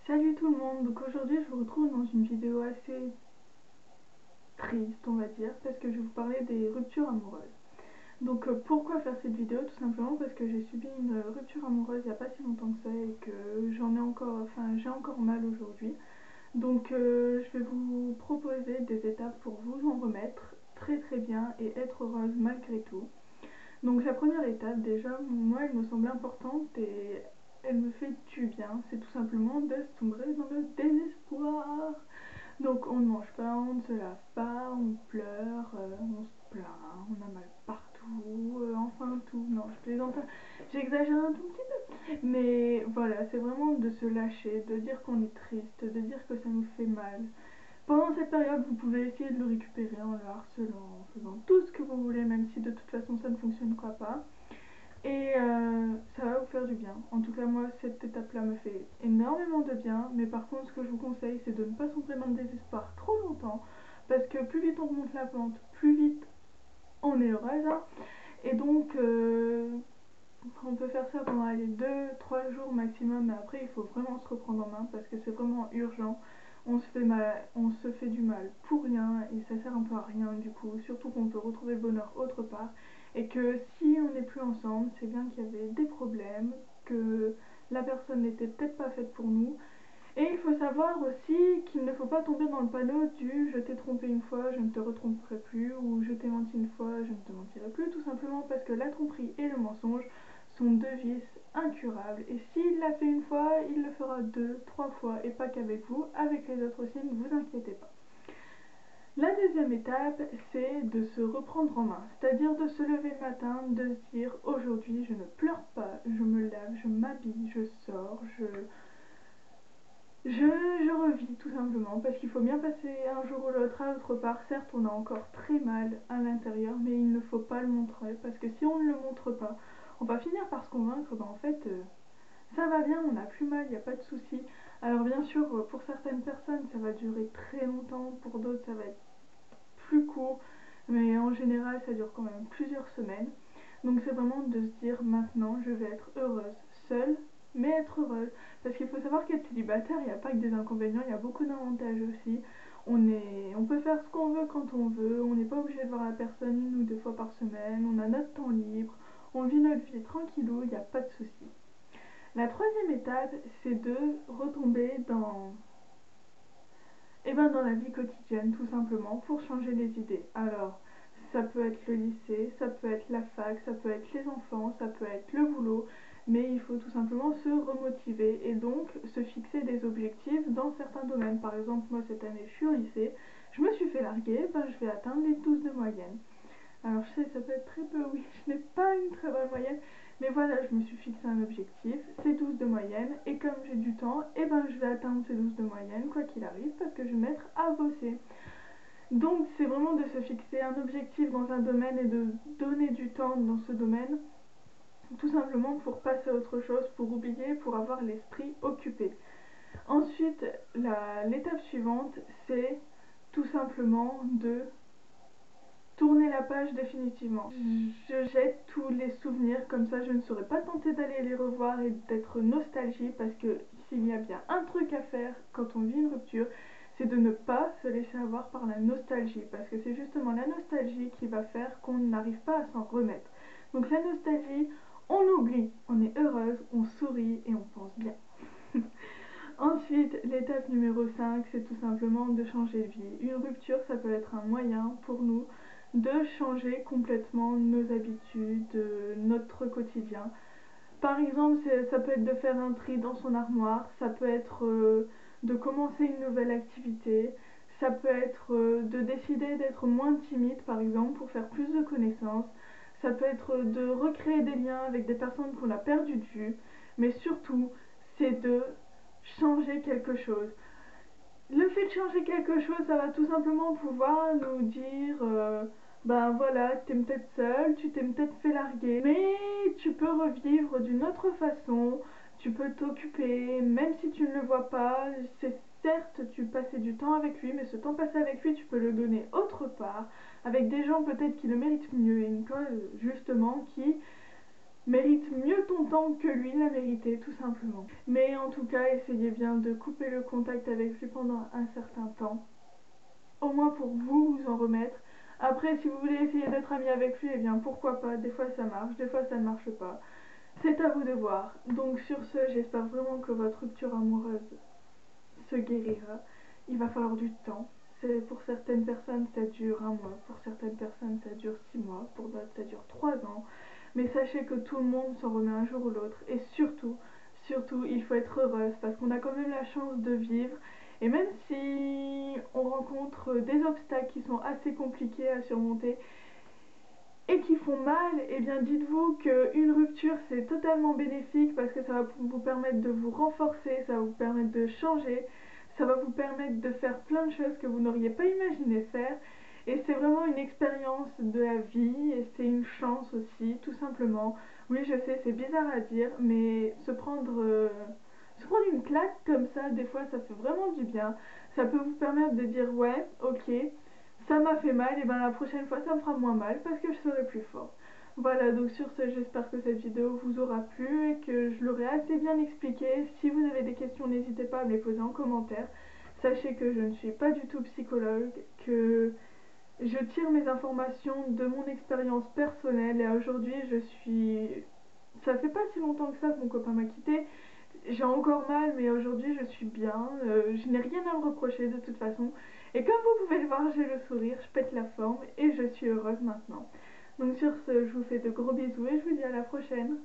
Salut tout le monde, donc aujourd'hui je vous retrouve dans une vidéo assez triste on va dire parce que je vais vous parler des ruptures amoureuses. Donc pourquoi faire cette vidéo? Tout simplement parce que j'ai subi une rupture amoureuse il n'y a pas si longtemps que ça et que j'ai encore mal aujourd'hui. Donc je vais vous proposer des étapes pour vous en remettre très bien et être heureuse malgré tout. Donc la première étape déjà, moi elle me semble importante et elle me fait du bien, c'est tout simplement de sombrer dans le désespoir. Donc on ne mange pas, on ne se lave pas, on pleure, on se plaint, on a mal partout, enfin tout, non je plaisante, j'exagère un tout petit peu. Mais voilà, c'est vraiment de se lâcher, de dire qu'on est triste, de dire que ça nous fait mal. Pendant cette période, vous pouvez essayer de le récupérer en le harcelant, en faisant tout ce que vous voulez, même si de toute façon ça ne fonctionnera pas. Et ça va vous faire du bien. En tout cas, moi, cette étape-là me fait énormément de bien. Mais par contre, ce que je vous conseille, c'est de ne pas sombrer dans le désespoir trop longtemps. Parce que plus vite on remonte la pente, plus vite on est heureuse. Hein. Et donc, on peut faire ça pendant les 2-3 jours maximum. Mais après, il faut vraiment se reprendre en main parce que c'est vraiment urgent. On se fait du mal pour rien et ça sert un peu à rien du coup, surtout qu'on peut retrouver le bonheur autre part et que si on n'est plus ensemble, c'est bien qu'il y avait des problèmes, que la personne n'était peut-être pas faite pour nous. Et il faut savoir aussi qu'il ne faut pas tomber dans le panneau du je t'ai trompé une fois, je ne te retromperai plus, ou je t'ai menti une fois, je ne te mentirai plus, tout simplement parce que la tromperie et le mensonge sont deux vices incurables. Et s'il l'a fait une fois, il le fera 2-3 fois, et pas qu'avec vous, avec les autres aussi, ne vous inquiétez pas. La deuxième étape, c'est de se reprendre en main, c'est-à-dire de se lever le matin, de se dire aujourd'hui je ne pleure pas, je me lave, je m'habille, je sors, je revis tout simplement parce qu'il faut bien passer un jour ou l'autre à l'autre part. Certes, on a encore très mal à l'intérieur, mais il ne faut pas le montrer parce que si on ne le montre pas, on va finir par se convaincre, en fait, ça va bien, on n'a plus mal, il n'y a pas de souci. Alors bien sûr, pour certaines personnes, ça va durer très longtemps, pour d'autres, ça va être plus court, mais en général, ça dure quand même plusieurs semaines. Donc c'est vraiment de se dire maintenant, je vais être heureuse seule, mais être heureuse. Parce qu'il faut savoir qu'être célibataire, il n'y a pas que des inconvénients, il y a beaucoup d'avantages aussi. On peut faire ce qu'on veut quand on veut, on n'est pas obligé de voir la personne une ou deux fois par semaine, on a notre temps libre, on vit notre vie tranquillou, il n'y a pas de souci. La troisième étape, c'est de retomber dans la vie quotidienne, tout simplement, pour changer les idées. Alors, ça peut être le lycée, ça peut être la fac, ça peut être les enfants, ça peut être le boulot, mais il faut tout simplement se remotiver et donc se fixer des objectifs dans certains domaines. Par exemple, moi cette année je suis au lycée, je me suis fait larguer, je vais atteindre les 12 de moyenne. Alors je sais, ça peut être très peu, oui, je n'ai pas une très bonne moyenne, mais voilà, je me suis fixé un objectif, c'est 12 de moyenne, et comme j'ai du temps, je vais atteindre ces 12 de moyenne, quoi qu'il arrive, parce que je vais me mettre à bosser. Donc c'est vraiment de se fixer un objectif dans un domaine et de donner du temps dans ce domaine, tout simplement pour passer à autre chose, pour oublier, pour avoir l'esprit occupé. Ensuite, l'étape suivante, c'est tout simplement de tourner la page définitivement. Je jette tous les souvenirs, comme ça je ne serai pas tentée d'aller les revoir et d'être nostalgique parce que s'il y a bien un truc à faire quand on vit une rupture, c'est de ne pas se laisser avoir par la nostalgie parce que c'est justement la nostalgie qui va faire qu'on n'arrive pas à s'en remettre. Donc la nostalgie, on oublie, on est heureuse, on sourit et on pense bien. Ensuite, l'étape numéro 5, c'est tout simplement de changer de vie. Une rupture, ça peut être un moyen pour nous de changer complètement nos habitudes, notre quotidien. Par exemple, ça peut être de faire un tri dans son armoire, ça peut être de commencer une nouvelle activité, ça peut être de décider d'être moins timide, par exemple, pour faire plus de connaissances, ça peut être de recréer des liens avec des personnes qu'on a perdues de vue, mais surtout, c'est de changer quelque chose. Le fait de changer quelque chose, ça va tout simplement pouvoir nous dire ben voilà, t'es peut-être seul, tu t'es peut-être fait larguer, mais tu peux revivre d'une autre façon, tu peux t'occuper, même si tu ne le vois pas, c'est certes tu passais du temps avec lui, mais ce temps passé avec lui, tu peux le donner autre part, avec des gens peut-être qui le méritent mieux, et une cause justement qui mérite mieux ton temps que lui l'a mérité, tout simplement. Mais en tout cas, essayez bien de couper le contact avec lui pendant un certain temps, au moins pour vous en remettre. Après, si vous voulez essayer d'être ami avec lui, eh bien pourquoi pas, des fois ça marche, des fois ça ne marche pas. C'est à vous de voir. Donc sur ce, j'espère vraiment que votre rupture amoureuse se guérira. Il va falloir du temps. Pour certaines personnes, ça dure un mois. Pour certaines personnes, ça dure 6 mois. Pour d'autres, ça dure 3 ans. Mais sachez que tout le monde s'en remet un jour ou l'autre. Et surtout, surtout, il faut être heureuse parce qu'on a quand même la chance de vivre. Et même si on rencontre des obstacles qui sont assez compliqués à surmonter, et qui font mal, eh bien dites-vous qu'une rupture c'est totalement bénéfique parce que ça va vous permettre de vous renforcer, ça va vous permettre de changer, ça va vous permettre de faire plein de choses que vous n'auriez pas imaginé faire. Et c'est vraiment une expérience de la vie et c'est une chance aussi, tout simplement. Oui, je sais, c'est bizarre à dire, mais se prendre une claque comme ça, des fois, ça fait vraiment du bien. Ça peut vous permettre de dire, ouais, ok, ça m'a fait mal, et ben la prochaine fois, ça me fera moins mal parce que je serai plus fort. Voilà, donc sur ce, j'espère que cette vidéo vous aura plu et que je l'aurai assez bien expliqué. Si vous avez des questions, n'hésitez pas à me les poser en commentaire. Sachez que je ne suis pas du tout psychologue, que je tire mes informations de mon expérience personnelle et aujourd'hui je suis... Ça fait pas si longtemps que ça que mon copain m'a quitté. J'ai encore mal mais aujourd'hui je suis bien. Je n'ai rien à me reprocher de toute façon. Et comme vous pouvez le voir, j'ai le sourire, je pète la forme et je suis heureuse maintenant. Donc sur ce, je vous fais de gros bisous et je vous dis à la prochaine.